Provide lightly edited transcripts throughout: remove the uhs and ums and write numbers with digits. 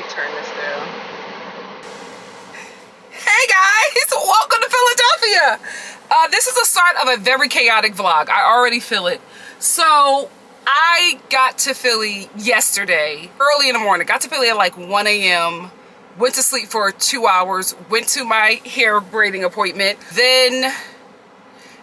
turn this down. Hey guys, welcome to Philadelphia. This is the start of a very chaotic vlog. I already feel it. So I got to Philly yesterday, early in the morning. Got to Philly at like 1 a.m. Went to sleep for 2 hours. Went to my hair braiding appointment. Then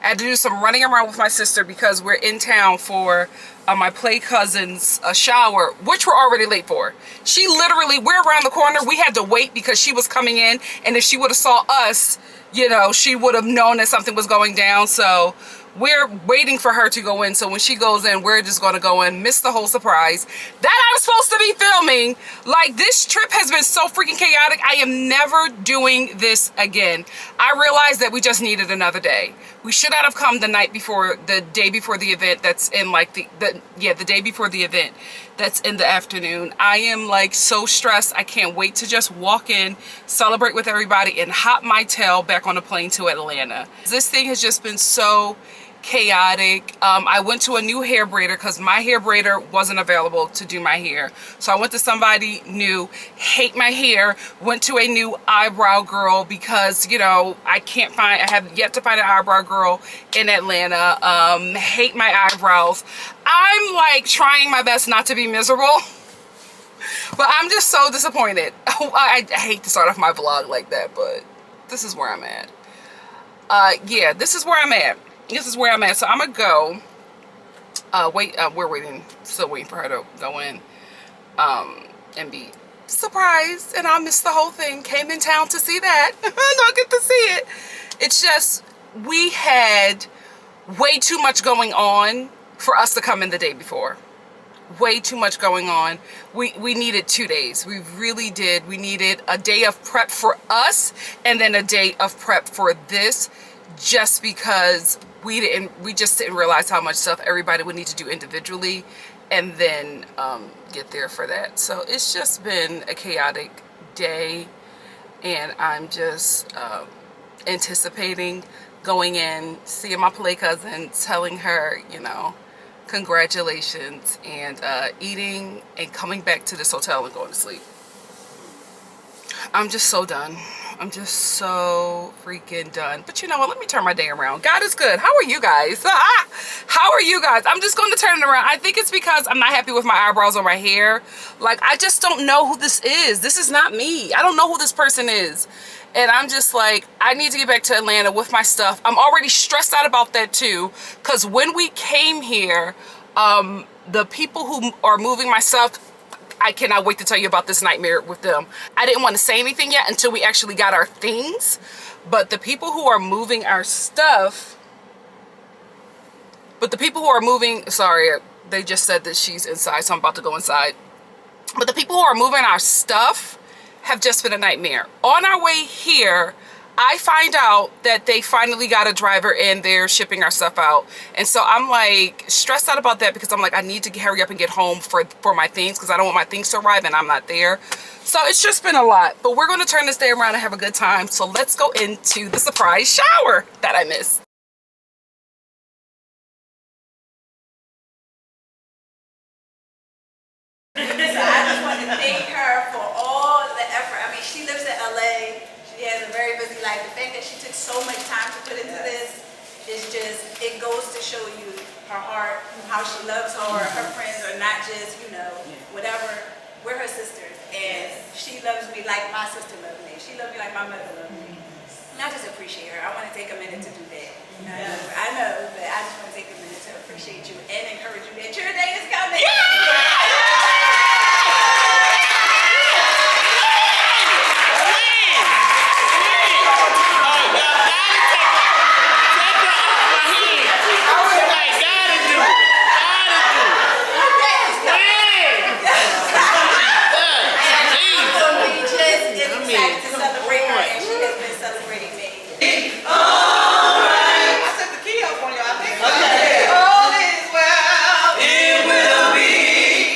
I had to do some running around with my sister because we're in town for my play cousin's shower, which we're already late for. She literally, we're around the corner. We had to wait because she was coming in, and if she would have saw us, you know, she would have known that something was going down. So we're waiting for her to go in. So when she goes in, we're just going to go in, miss the whole surprise that I'm supposed to be filming. Like, this trip has been so freaking chaotic. I am never doing this again. I realized that we just needed another day. We should not have come the day before the event. That's in like the day before the event. That's in the afternoon. I am like so stressed. I can't wait to just walk in, celebrate with everybody, and hop my tail back on a plane to Atlanta. This thing has just been so chaotic. I went to a new hair braider because my hair braider wasn't available to do my hair. So I went to somebody new. Hate my hair. Went to a new eyebrow girl because, you know, I have yet to find an eyebrow girl in Atlanta. Hate my eyebrows. I'm like trying my best not to be miserable, but I'm just so disappointed. I hate to start off my vlog like that, but this is where I'm at. Yeah, this is where I'm at. This is where I'm at. So I'm gonna go. We're still waiting for her to go in and be surprised. And I'll miss the whole thing. Came in town to see that. Don't get to see it. It's just, we had way too much going on for us to come in the day before. Way too much going on. We needed 2 days. We really did. We needed a day of prep for us and then a day of prep for this, just because we just didn't realize how much stuff everybody would need to do individually and then get there for that. So it's just been a chaotic day, and I'm just anticipating going in, seeing my play cousin, telling her, you know, congratulations, and eating and coming back to this hotel and going to sleep. I'm just so done. I'm just so freaking done. But you know what? Let me turn my day around. God is good. How are you guys? How are you guys? I'm just going to turn it around. I think it's because I'm not happy with my eyebrows or my hair. Like, I just don't know who this is. This is not me. I don't know who this person is. And I'm just like, I need to get back to Atlanta with my stuff. I'm already stressed out about that too. Because when we came here, the people who are moving my stuff, I cannot wait to tell you about this nightmare with them. I didn't want to say anything yet until we actually got our things. But the people who are moving our stuff, sorry, they just said that she's inside, so I'm about to go inside. But the people who are moving our stuff have just been a nightmare. On our way here, I find out that they finally got a driver and they're shipping our stuff out. And so I'm like stressed out about that because I'm like, I need to hurry up and get home for my things because I don't want my things to arrive and I'm not there. So it's just been a lot, but we're going to turn this day around and have a good time. So let's go into the surprise shower that I missed. So I just want to thank her for all the effort. I mean, she lives in LA. She has a very busy life. The fact that she took so much time to put into this is just, it goes to show you her heart, how she loves her. Her friends are not just, you know, whatever. We're her sisters. And she loves me like my sister loves me. She loves me like my mother loves me. And I just appreciate her. I want to take a minute to do that. I know, but I just want to take a minute to appreciate you and encourage you that your day is coming. All is well. It will be.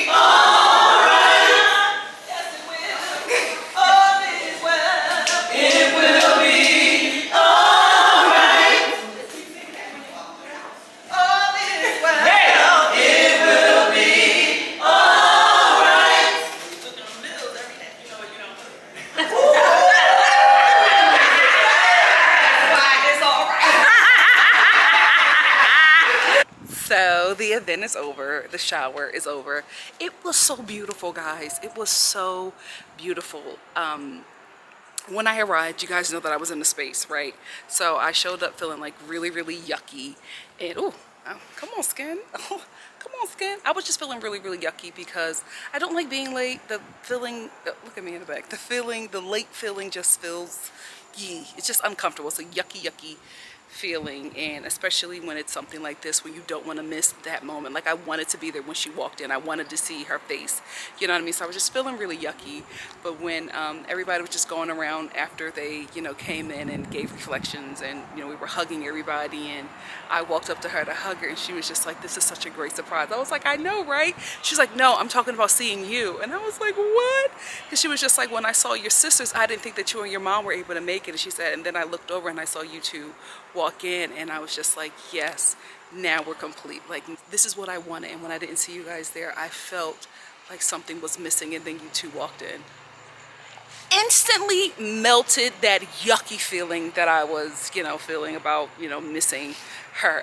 the event is over. The shower is over. It was so beautiful, guys. It was so beautiful. When I arrived, you guys know that I was in the space, right? So I showed up feeling like really, really yucky. And, oh, come on, skin. Oh, come on, skin. I was just feeling really, really yucky because I don't like being late. The feeling, look at me in the back. The late feeling just feels, it's just uncomfortable. It's a yucky, yucky feeling, and especially when it's something like this, when you don't want to miss that moment. Like, I wanted to be there when she walked in. I wanted to see her face, you know what I mean? So I was just feeling really yucky. But when everybody was just going around after they, you know, came in and gave reflections, and, you know, we were hugging everybody, and I walked up to her to hug her, and she was just like, this is such a great surprise. I was like, I know, right? She's like, no, I'm talking about seeing you. And I was like, what? Because she was just like, when I saw your sisters, I didn't think that you and your mom were able to make it. And she said, and then I looked over and I saw you two walk in, and I was just like, yes, now we're complete. Like, this is what I wanted. And when I didn't see you guys there, I felt like something was missing, and then you two walked in. Instantly melted that yucky feeling that I was, you know, feeling about, you know, missing her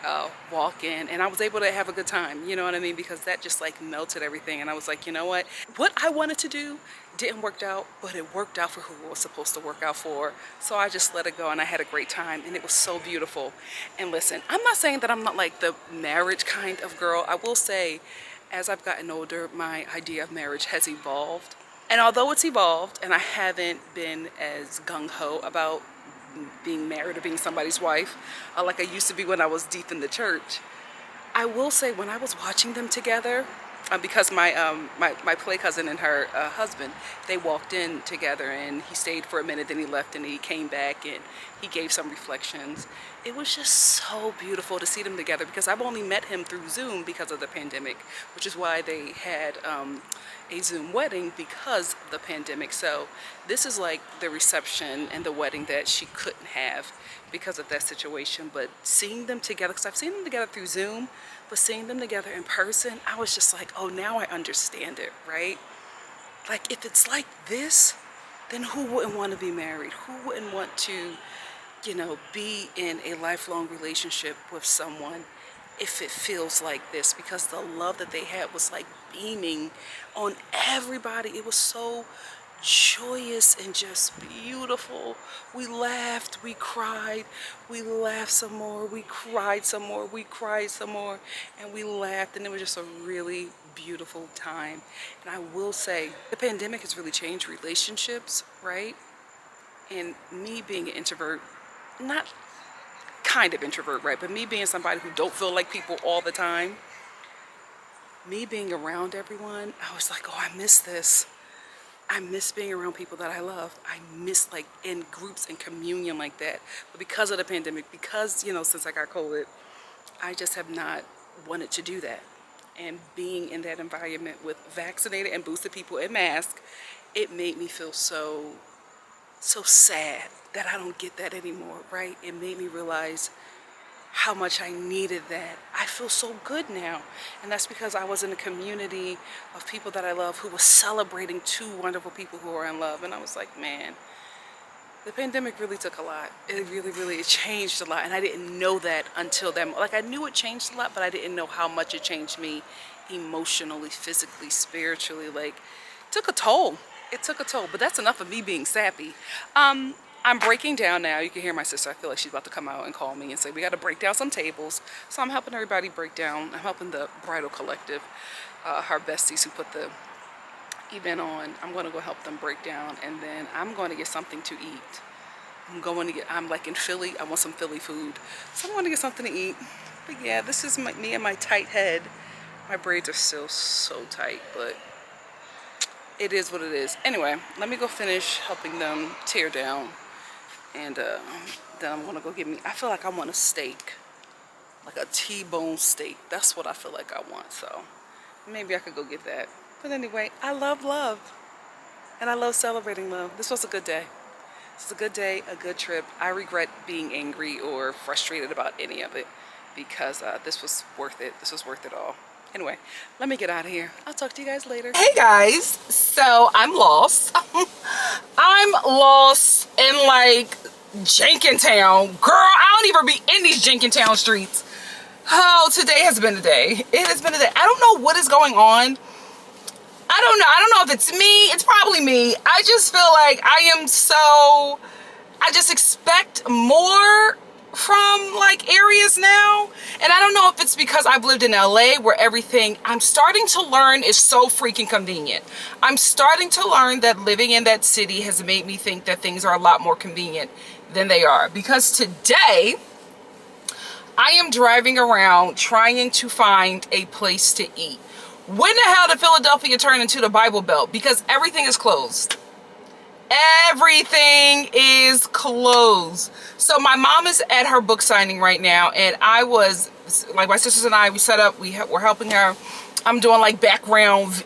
walk in, and I was able to have a good time, you know what I mean? Because that just like melted everything, and I was like, you know what I wanted to do didn't work out, but it worked out for who it was supposed to work out for. So I just let it go, and I had a great time, and it was so beautiful. And listen, I'm not saying that I'm not like the marriage kind of girl. I will say, as I've gotten older, my idea of marriage has evolved. And although it's evolved, and I haven't been as gung-ho about being married or being somebody's wife like I used to be when I was deep in the church, I will say when I was watching them together, because my play cousin and her husband, they walked in together, and he stayed for a minute, then he left, and he came back and he gave some reflections. It was just so beautiful to see them together, because I've only met him through Zoom because of the pandemic, which is why they had a Zoom wedding, because of the pandemic. So this is like the reception and the wedding that she couldn't have because of that situation. But seeing them together, because I've seen them together through Zoom, but seeing them together in person, I was just like, oh, now I understand it, right? Like, if it's like this, then who wouldn't want to be married? Who wouldn't want to, you know, be in a lifelong relationship with someone if it feels like this? Because the love that they had was like beaming on everybody. It was so joyous and just beautiful. We laughed, we cried, we laughed some more, we cried some more, we cried some more, and we laughed, and it was just a really beautiful time. And I will say, the pandemic has really changed relationships, right? And me being an introvert, not kind of introvert, right, but me being somebody who don't feel like people all the time, me being around everyone, I was like, oh, I miss this. I miss being around people that I love. I miss, like, in groups and communion like that. But because of the pandemic, because, you know, since I got COVID, I just have not wanted to do that. And being in that environment with vaccinated and boosted people in masks, it made me feel so sad that I don't get that anymore, right? It made me realize how much I needed that. I feel so good now. And that's because I was in a community of people that I love who was celebrating two wonderful people who are in love. And I was like, man, the pandemic really took a lot. It really changed a lot. And I didn't know that until then. Like, I knew it changed a lot, but I didn't know how much it changed me emotionally, physically, spiritually. Like, it took a toll. It took a toll, but that's enough of me being sappy. I'm breaking down now. You can hear my sister. I feel like she's about to come out and call me and say, we got to break down some tables. So I'm helping everybody break down. I'm helping the Bridal Collective, her besties who put the event on. I'm going to go help them break down, and then I'm going to get something to eat. I'm like in Philly. I want some Philly food. So I'm going to get something to eat. But yeah, this is me and my tight head. My braids are still so tight, but it is what it is. Anyway, let me go finish helping them tear down. And then I'm gonna go get me, I feel like I want a steak, like a T-bone steak. That's what I feel like I want, so maybe I could go get that. But anyway, I love love, and I love celebrating love. This was a good day. This was a good day, a good trip. I regret being angry or frustrated about any of it, because this was worth it. This was worth it all. Anyway, let me get out of here. I'll talk to you guys later. Hey guys, so I'm lost. I'm lost in like Jenkintown. Girl, I don't even be in these Jenkintown streets. Oh, today has been a day. It has been a day. I don't know what is going on. I don't know. I don't know if it's me. It's probably me. I just feel like I just expect more from like areas now. And I don't know if it's because I've lived in LA where everything I'm starting to learn is so freaking convenient. I'm starting to learn that living in that city has made me think that things are a lot more convenient than they are. Because today I am driving around trying to find a place to eat. When the hell did Philadelphia turn into the Bible Belt? Because everything is closed. Everything is closed. So my mom is at her book signing right now, and I was, like, my sisters and I, we set up, we're helping her. I'm doing like background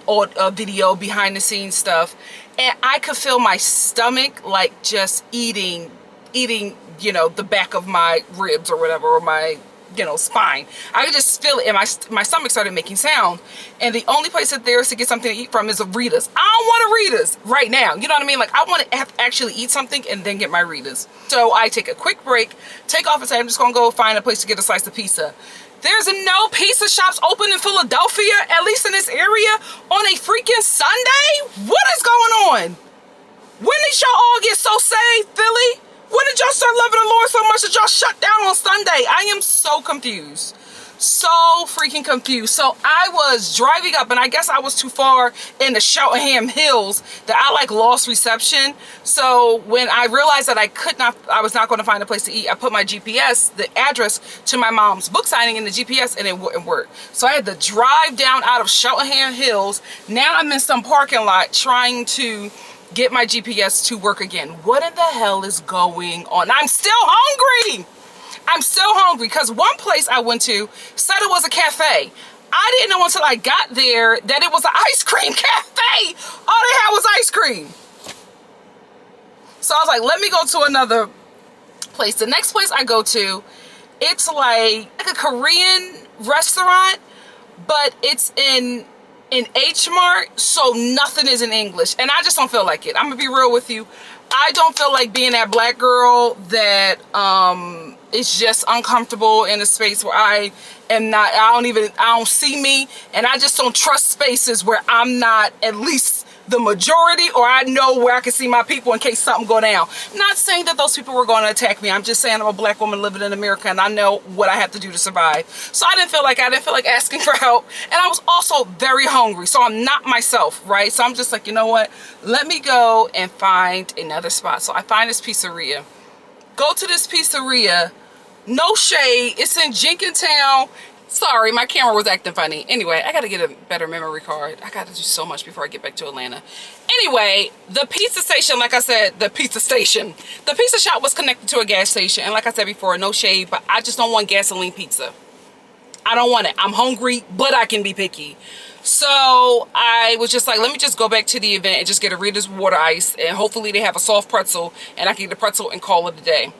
video, behind the scenes stuff, and I could feel my stomach like just eating, you know, the back of my ribs or whatever, or my, you know, spine. I could just feel it, and my stomach started making sound. And the only place that there is to get something to eat from is a Rita's. I don't want a Rita's right now. You know what I mean? Like, I want to actually eat something and then get my Rita's. So I take a quick break, take off and say I'm just gonna go find a place to get a slice of pizza. There's no pizza shops open in Philadelphia, at least in this area, on a freaking Sunday? What is going on? When did y'all all get so saved, Philly? When did y'all start loving the Lord so much that y'all shut down on Sunday? I am so confused. So freaking confused. So I was driving up, and I guess I was too far in the Cheltenham Hills that I like lost reception. So when I realized that I was not going to find a place to eat, I put my GPS, the address to my mom's book signing in the GPS, and it wouldn't work. So I had to drive down out of Cheltenham Hills. Now I'm in some parking lot trying to get my GPS to work again. What in the hell is going on? I'm still hungry. I'm still hungry because one place I went to said it was a cafe. I didn't know until I got there that it was an ice cream cafe. All they had was ice cream. So I was like, let me go to another place. The next place I go to, it's like a Korean restaurant, but it's in H Mart, so nothing is in English, and I just don't feel like it. I'm gonna be real with you. I don't feel like being that black girl that is just uncomfortable in a space where I don't see me, and I just don't trust spaces where I'm not at least the majority, or I know where I can see my people in case something go down. Not saying that those people were going to attack me. I'm just saying I'm a black woman living in America, and I know what I have to do to survive. So I didn't feel like asking for help, and I was also very hungry, so I'm not myself, right? So I'm just like, you know what? Let me go and find another spot. So I find this pizzeria. Go to this pizzeria. No shade. It's in Jenkintown. Sorry, my camera was acting funny. Anyway, I gotta get a better memory card. I gotta do so much before I get back to Atlanta. Anyway, the pizza station, like I said, the pizza shop was connected to a gas station. And like I said before, no shade, but I just don't want gasoline pizza. I don't want it. I'm hungry, but I can be picky. So I was just like, let me just go back to the event and just get a Rita's water ice. And hopefully they have a soft pretzel, and I can get the pretzel and call it a day.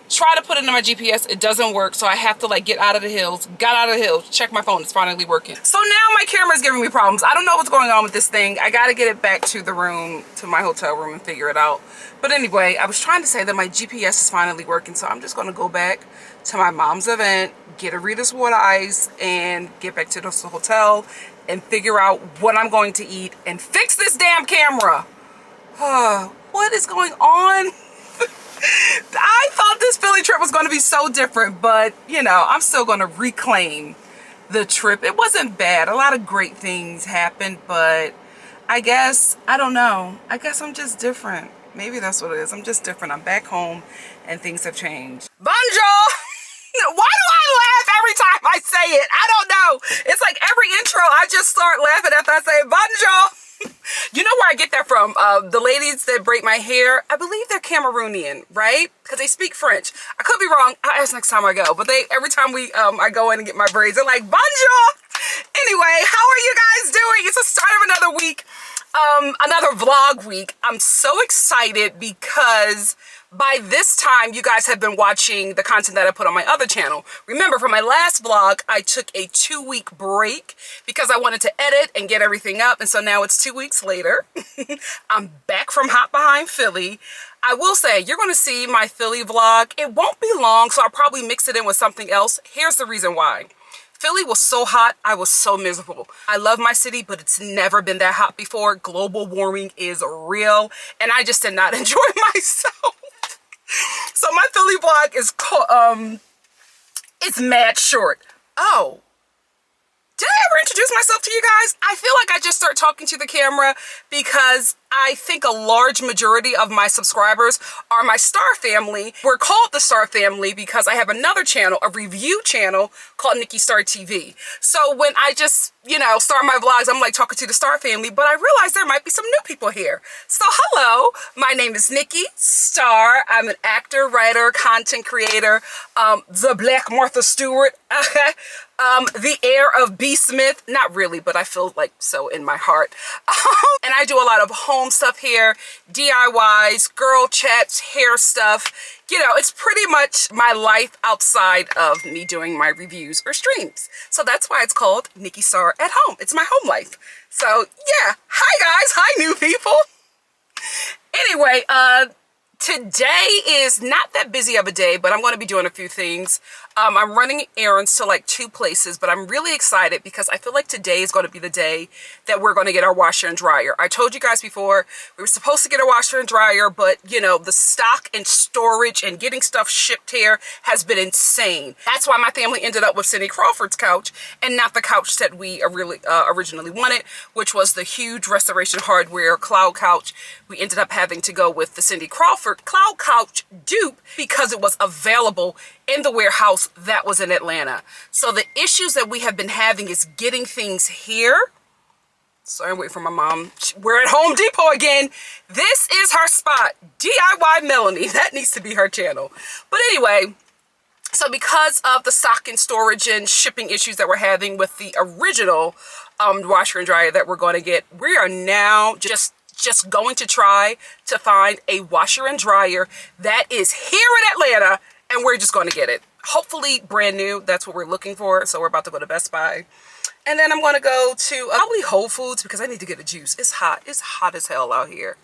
Try to put it in my GPS, it doesn't work, so I have to like get out of the hills. Got out of the hills, check my phone, it's finally working. So now my camera is giving me problems. I don't know what's going on with this thing. I gotta get it back to the room, to my hotel room, and figure it out. But anyway, I was trying to say that my GPS is finally working, so I'm just gonna go back to my mom's event, get a Rita's water ice, and get back to the hotel and figure out what I'm going to eat and fix this damn camera. What is going on? I thought this Philly trip was going to be so different, but you know, I'm still going to reclaim the trip. It wasn't bad. A lot of great things happened, but I guess, I don't know. I guess I'm just different. Maybe that's what it is. I'm just different. I'm back home and things have changed. Bonjour! Why do I laugh every time I say it? I don't know. It's like every intro, I just start laughing after I say bonjour. You know where I get that from? The ladies that braid my hair, I believe they're Cameroonian, right? Because they speak French. I could be wrong. I'll ask next time I go. But every time I go in and get my braids, they're like, bonjour! Anyway, how are you guys doing? It's the start of another week. Another vlog week. I'm so excited because by this time you guys have been watching the content that I put on my other channel. Remember, for my last vlog I took a 2-week break because I wanted to edit and get everything up, and so now it's 2 weeks later. I'm back from hot behind Philly. I will say you're going to see my Philly vlog. It won't be long, so I'll probably mix it in with something else. Here's the reason why. Philly was so hot, I was so miserable. I love my city, but it's never been that hot before. Global warming is real, and I just did not enjoy myself. So my Philly vlog is called, it's mad short. Oh, did I ever introduce myself to you guys? I feel like I just start talking to the camera because I think a large majority of my subscribers are my Star family. We're called the Star family because I have another channel, a review channel called NikkiStar TV. So when I just, start my vlogs, I'm like talking to the Star family, but I realized there might be some new people here. So hello, my name is NikkiStar. I'm an actor, writer, content creator, the Black Martha Stewart, the heir of B. Smith. Not really, but I feel like so in my heart. And I do a lot of home stuff here, DIYs, girl chats, hair stuff. It's pretty much my life outside of me doing my reviews or streams. So that's why it's called NikkiStar at Home. It's my home life. So yeah, hi guys, hi new people. Anyway, today is not that busy of a day, but I'm going to be doing a few things. I'm running errands to like 2 places, but I'm really excited because I feel like today is going to be the day that we're going to get our washer and dryer. I told you guys before, we were supposed to get a washer and dryer, but the stock and storage and getting stuff shipped here has been insane. That's why my family ended up with Cindy Crawford's couch and not the couch that we originally wanted, which was the huge Restoration Hardware cloud couch. We ended up having to go with the Cindy Crawford cloud couch dupe because it was available in the warehouse that was in Atlanta. So the issues that we have been having is getting things here. Sorry, I'm waiting for my mom. We're at Home Depot again. This is her spot, DIY Melanie. That needs to be her channel. But anyway, so because of the stock and storage and shipping issues that we're having with the original washer and dryer that we're going to get, we are now just going to try to find a washer and dryer that is here in Atlanta, and we're just going to get it. Hopefully brand new. That's what we're looking for. So we're about to go to Best Buy. And then I'm going to go to probably Whole Foods because I need to get a juice. It's hot. It's hot as hell out here.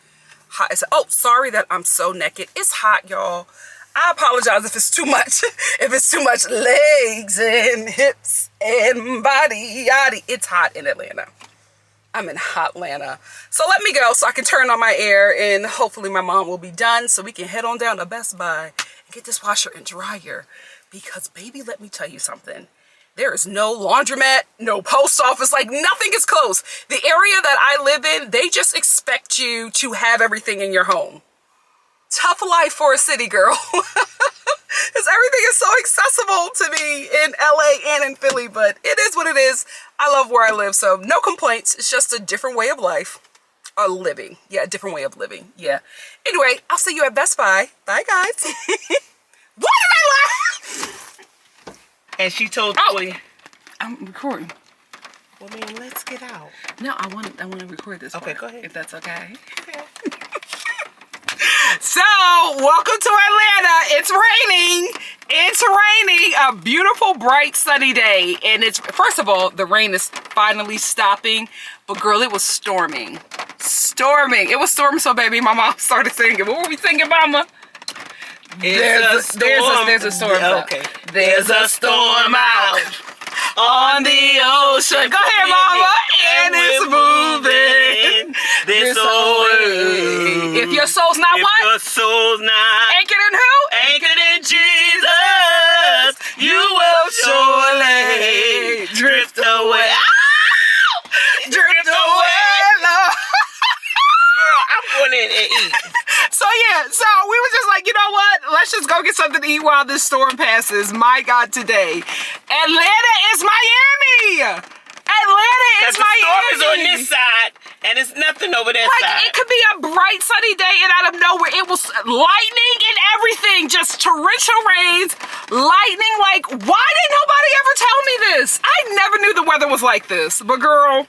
Hot as, oh, sorry that I'm so naked. It's hot, y'all. I apologize if it's too much. If it's too much legs and hips and body, yaddy. It's hot in Atlanta. I'm in hot Atlanta. So let me go so I can turn on my air and hopefully my mom will be done so we can head on down to Best Buy and get this washer and dryer. Because baby, let me tell you something. There is no laundromat, no post office, like nothing is close. The area that I live in, they just expect you to have everything in your home. Tough life for a city girl. Because everything is so accessible to me in LA and in Philly, but it is what it is. I love where I live, so no complaints. It's just a different way of life. Or living. Yeah, a different way of living. Yeah. Anyway, I'll see you at Best Buy. Bye, guys. What did I laugh? And she told Toy, I'm recording. well, man, let's get out. No, I want to record this Okay, part, go ahead. if that's okay. So, welcome to Atlanta. It's raining. It's raining. A beautiful, bright, sunny day. And it's, first of all, the rain is finally stopping. But girl, it was storming. Storming. It was storming, so baby, my mom started singing. What were we singing, mama? There's a storm. Okay. There's a storm out on the ocean. Go ahead, mama. And it's moving this way. If your soul's not what? If your soul's not Anchored in who? anchored in Jesus, you will surely drift away. Drift away, Lord. Girl, I'm going in and eat. So yeah, so we were just like, you know what? Let's just go get something to eat while this storm passes. My God, today. Atlanta is Miami. Atlanta is Because the storm Miami. is on this side, and it's nothing over that Like, side. it could be a bright, sunny day, and out of nowhere, it was lightning and everything. Just torrential rains, lightning. Like, why didn't nobody ever tell me this? I never knew the weather was like this. But girl,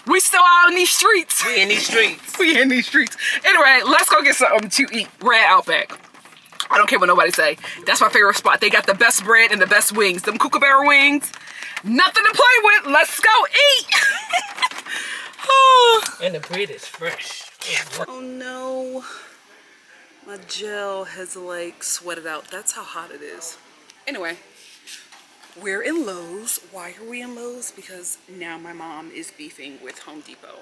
we still out in these streets. We in these streets. We in these streets. Anyway, let's go get something to eat. We're at Outback. I don't care what nobody say. That's my favorite spot. They got the best bread and the best wings. Them kookaburra wings. Nothing to play with. Let's go eat. And the bread is fresh. Oh no. My gel has like sweated out. That's how hot it is. Anyway, We're in Lowe's. Why are we in Lowe's? Because now my mom is beefing with Home Depot.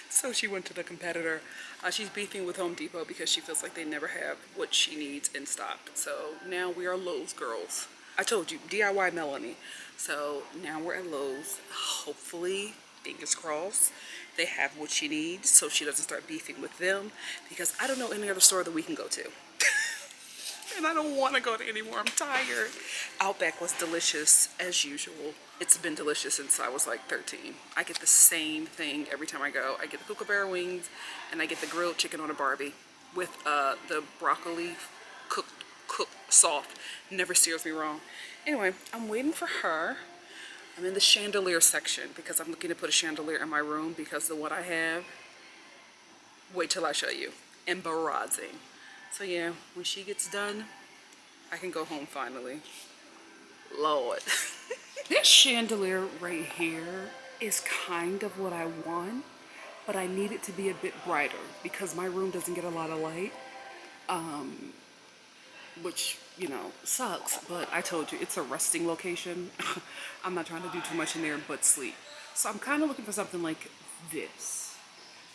So she went to the competitor. She's beefing with Home Depot because she feels like they never have what she needs in stock. So now we are Lowe's girls. I told you, DIY Melanie. So now we're at Lowe's. Hopefully, fingers crossed, they have what she needs so she doesn't start beefing with them, because I don't know any other store that we can go to. And I don't want to go to anymore. I'm tired. Outback was delicious as usual. It's been delicious since I was like 13. I get the same thing every time I go. I get the kookaburra wings and I get the grilled chicken on a Barbie with the broccoli cooked soft. Never steers me wrong. Anyway, I'm waiting for her. I'm in the chandelier section because I'm looking to put a chandelier in my room because the one I have, wait till I show you, embarrassing. So yeah, when she gets done, I can go home finally. Lord. This chandelier right here is kind of what I want, but I need it to be a bit brighter because my room doesn't get a lot of light, which, you know, sucks, but I told you, it's a resting location. I'm not trying to do too much in there but sleep. So I'm kind of looking for something like this.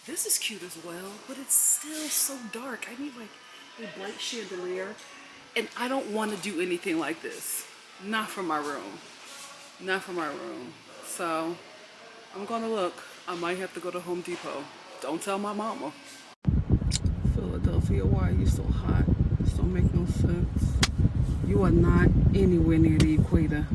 This is cute as well, but it's still so dark. I need like a bright chandelier, and I don't want to do anything like this. Not for my room. Not for my room. So I'm gonna look. I might have to go to Home Depot. Don't tell my mama. Philadelphia, why are you so hot? This don't make no sense. You are not anywhere near the equator.